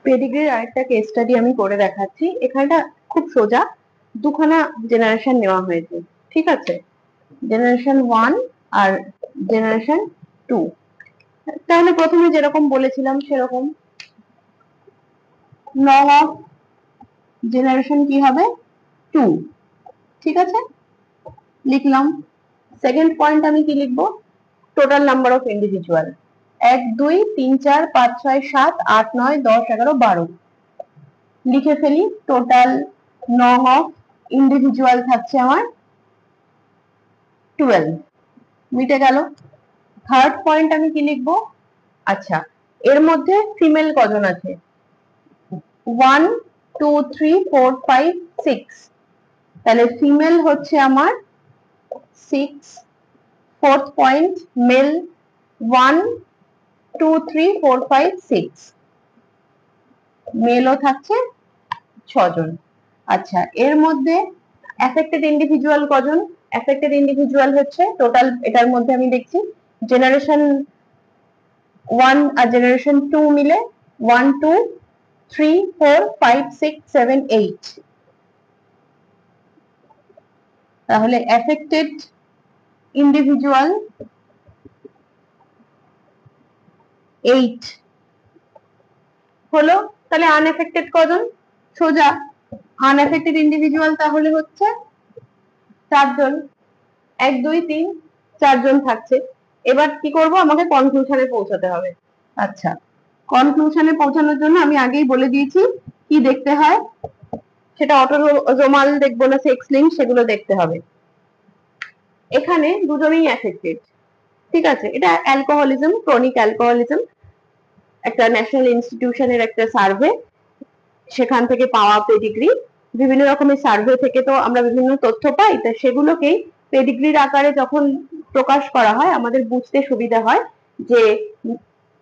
পেডিগ্রির আরেকটা case study আমি করে দেখাচ্ছি। এখানটা খুব সোজা, দুখানা জেনারেশন নেওয়া হয়েছে, ঠিক আছে, জেনারেশন 1 আর জেনারেশন 2। তাহলে প্রথমে যেরকম বলেছিলাম সেরকম লগ অফ জেনারেশন কি হবে 2, ঠিক আছে, লিখলাম। সেকেন্ড পয়েন্ট আমি কি লিখবো, টোটাল নাম্বার অফ ইন্ডিভিজুয়াল 1 2 3 4 5 6 7 8 9 10 11 12 লিখে ফেলি। টোটাল নং অফ ইন্ডিভিজুয়াল থাকছে আমার 12, মিটে গেল। থার্ড পয়েন্ট আমি কি লিখবো, আচ্ছা এর মধ্যে ফিমেল কজন আছে, 1 2 3 4 5 6, তাহলে ফিমেল হচ্ছে আমার 6। ফোর্থ পয়েন্ট মেল 1 2 3 4 5 6, মেলও থাকছে 6 জন। আচ্ছা এর মধ্যে অ্যাফেক্টেড ইন্ডিভিজুয়াল কজন, অ্যাফেক্টেড ইন্ডিভিজুয়াল হচ্ছে টোটাল, এটার মধ্যে আমি দেখছি জেনারেশন 1 আর জেনারেশন 2 মিলে 1 2 3 4 5 6 7 8, তাহলে অ্যাফেক্টেড ইন্ডিভিজুয়াল 8 হলো। তাহলে আনএফেক্টেড কজন, সোজা আনএফেক্টেড ইন্ডিভিজুয়াল তাহলে হচ্ছে 4 জন, 1 2 3 4 জন থাকছে। এবার কি করব, আমাকে কনক্লুশনে পৌঁছাতে হবে। আচ্ছা কনক্লুশনে পৌঁছানোর জন্য আমি আগেই বলে দিয়েছি কি দেখতে হয়, সেটা অটোজোমাল দেখবো না সেক্স লিঙ্ক, সেগুলো দেখতে হবে। এখানে দুজনেই অ্যাফেক্টেড, ঠিক আছে, এটা অ্যালকোহলিজম, ক্রনিক অ্যালকোহলিজম, একটা ন্যাশনাল ইনস্টিটিউশনের একটা সার্ভে, সেখান থেকে পাওয়া পেডিগ্রি। বিভিন্ন রকমের সার্ভে থেকে তো আমরা বিভিন্ন তথ্য পাই, তা সেগুলোকেই পেডিগ্রির আকারে যখন প্রকাশ করা হয় আমাদের বুঝতে সুবিধা হয় যে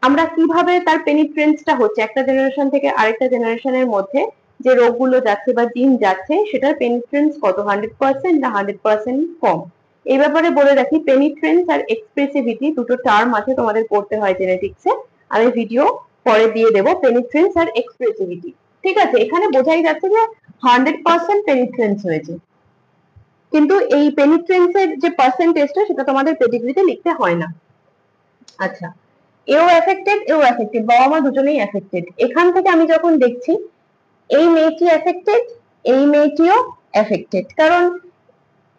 আমরা কিভাবে তার পেনিট্রেন্সটা হচ্ছে একটা জেনারেশন থেকে আরেকটা জেনারেশনের মধ্যে, যে রোগগুলো যাচ্ছে বা জিন যাচ্ছে সেটার পেনিট্রেন্স কত, 100% না 100% কম। এই ব্যাপারে বলে রাখি, পেনিট্রেন্স আর এক্সপ্রেসিভিটি দুটো টার্ম আছে, তোমাদের পড়তে হয় জেনেটিক্সে, আমি ভিডিও পরে দিয়ে দেবো, পেনিট্রেন্স আর এক্সপ্রেসিভিটি, ঠিক আছে। এখানে বোঝাই যাচ্ছে যে 100% পেনিট্রেন্স হয়েছে, কিন্তু এই পেনিট্রেন্সের যে পার্সেন্টেজটা সেটা তোমাদের পেডিগ্রিতে লিখতে হয় না। আচ্ছা এও এফেক্টেড, এও এফেক্টেড, বাবা মা দুজনেই এফেক্টেড। এখান থেকে আমি যখন দেখছি এই মেয়েটি এফেক্টেড, এই মেয়েটিও এফেক্টেড, কারণ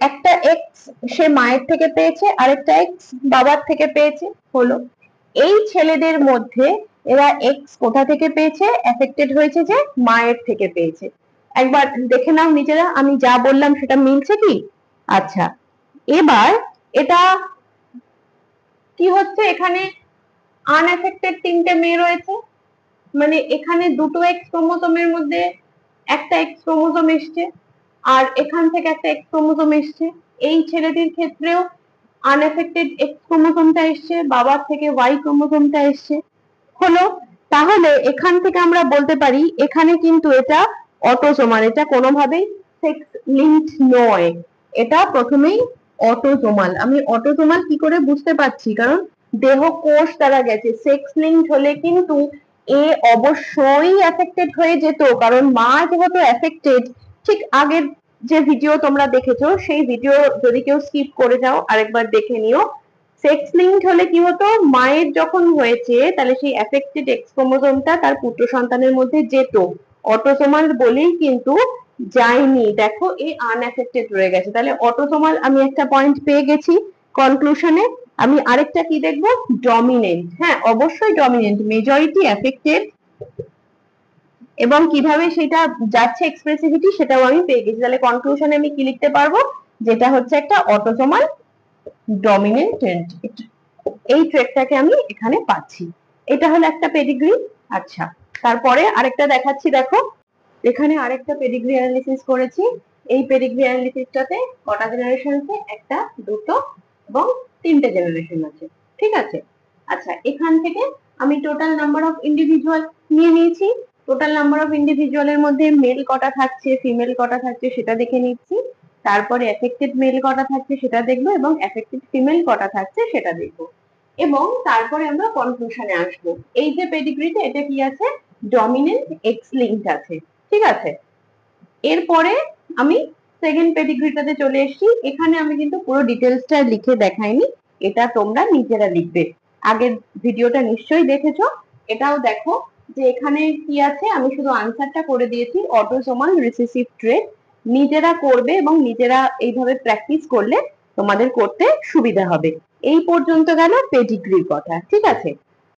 একটা এক্স সে মায়ের থেকে পেয়েছে, আরেকটা এক্স বাবার থেকে পেয়েছে, হলো। এই ছেলেদের মধ্যে এরা এক্স কোথা থেকে পেয়েছে, এফেক্টেড হয়েছে যে মায়ের থেকে পেয়েছে। একবার দেখে নাও নিজেরা, আমি যা বললাম সেটা মিলছে কি? আচ্ছা এবার এটা কি হচ্ছে, এখানে আনএফেক্টেড 3টে মেয়ে রয়েছে, মানে এখানে দুটো এক্স ক্রোমোসোমের মধ্যে একটা এক্স ক্রোমোসোম এসছে, আর এখান থেকে একটা এক্স ক্রোমোসোম এসছে। এই ছেলেটির ক্ষেত্রেও আনএফেক্টেড এক্স ক্রোমোসোমটা এসছে, বাবার থেকে ওয়াই ক্রোমোসোমটা এসছে, হলো। তাহলে এখান থেকে আমরা বলতে পারি এখানে কিন্তু এটা অটোজোমাল, এটা কোনোভাবেই সেক্স লিঙ্কড নয়, এটা প্রথমেই অটোজোমাল। আমি অটোজোমাল কি করে বুঝতে পারছি, কারণ দেহ কোষ দ্বারা গেছে, সেক্স লিঙ্কড হলে কিন্তু এ অবশ্যই এফেক্টেড হয়ে যেত, কারণ মা যেহেতু এফেক্টেড। ঠিক আগের যে ভিডিও তোমরা দেখেছো সেই ভিডিও যদি কেউ স্কিপ করে যাও আরেকবার দেখে নিও, সেক্স লিঙ্কড হলে কি হতো, মায়ের যখন হয়েছে তাহলে সেই এফেক্টেড এক্স ক্রোমোসোমটা তার পুত্র সন্তানের মধ্যে যেত, অটোসোমাল বলেই কিন্তু যায়নি। দেখো এই আনএফেক্টেড রয়ে গেছে, তাহলে অটোসোমাল আমি একটা পয়েন্ট পেয়ে গেছি কনক্লুশনে। আমি আরেকটা কি দেখবো, ডমিনেন্ট, হ্যাঁ অবশ্যই ডমিনেন্ট, মেজরিটি এফেক্টেড, এবং কিভাবে সেটা যাচ্ছে এক্সপ্রেসিভিটি সেটাও আমি পেয়ে গেছি। তাহলে কনক্লুশনে আমি কি লিখতে পারবো, যেটা হচ্ছে একটা অটোসোমাল ডমিনেন্ট, এই ট্রেটটাকে আমি এখানে পাচ্ছি। এটা হলো একটা পেডিগ্রি। আচ্ছা তারপরে আরেকটা দেখাচ্ছি, দেখো এখানে আরেকটা পেডিগ্রি অ্যানালিসিস করেছি। এই পেডিগ্রি অ্যানালিসিসটাতে কটা জেনারেশন আছে, একটা দুটো এবং 3টে জেনারেশন আছে, ঠিক আছে। আচ্ছা এখান থেকে আমি টোটাল নাম্বার অফ ইন্ডিভিজুয়াল নিয়ে নিয়েছি, টোটাল নাম্বার অফ ইন্ডিভিজুয়ালের মধ্যে মেল কটা থাকছে ফিমেল কটা থাকছে সেটা দেখে নিচ্ছি, তারপরে এফেক্টেড মেল কটা থাকছে সেটা দেখবো, এবং এফেক্টেড ফিমেল কটা থাকছে সেটা দেখবো, এবং তারপরে আমরা কনক্লুশনে আসবো। এই যে পেডিগ্রিতে এটা কি আছে, ডমিনেন্ট এক্স লিঙ্কড আছে, ঠিক আছে। এরপরে আমি সেকেন্ড পেডিগ্রিটাতে চলে এসেছি। এখানে আমি কিন্তু পুরো ডিটেলসটা লিখে দেখাইনি, এটা তোমরা নিজেরা লিখবে। আগের ভিডিওটা নিশ্চয়ই দেখেছো, এটাও দেখো যে এখানে কি আছে। আমি শুধু আনসারটা করে দিয়েছি, অটোসোমাল রিসেসিভ ট্রেট। নিজেরা করবে এবং নিজেরা এইভাবে প্র্যাকটিস করলে তোমাদের করতে সুবিধা হবে। এই পর্যন্ত গেল পেডিগ্রির কথা, ঠিক আছে।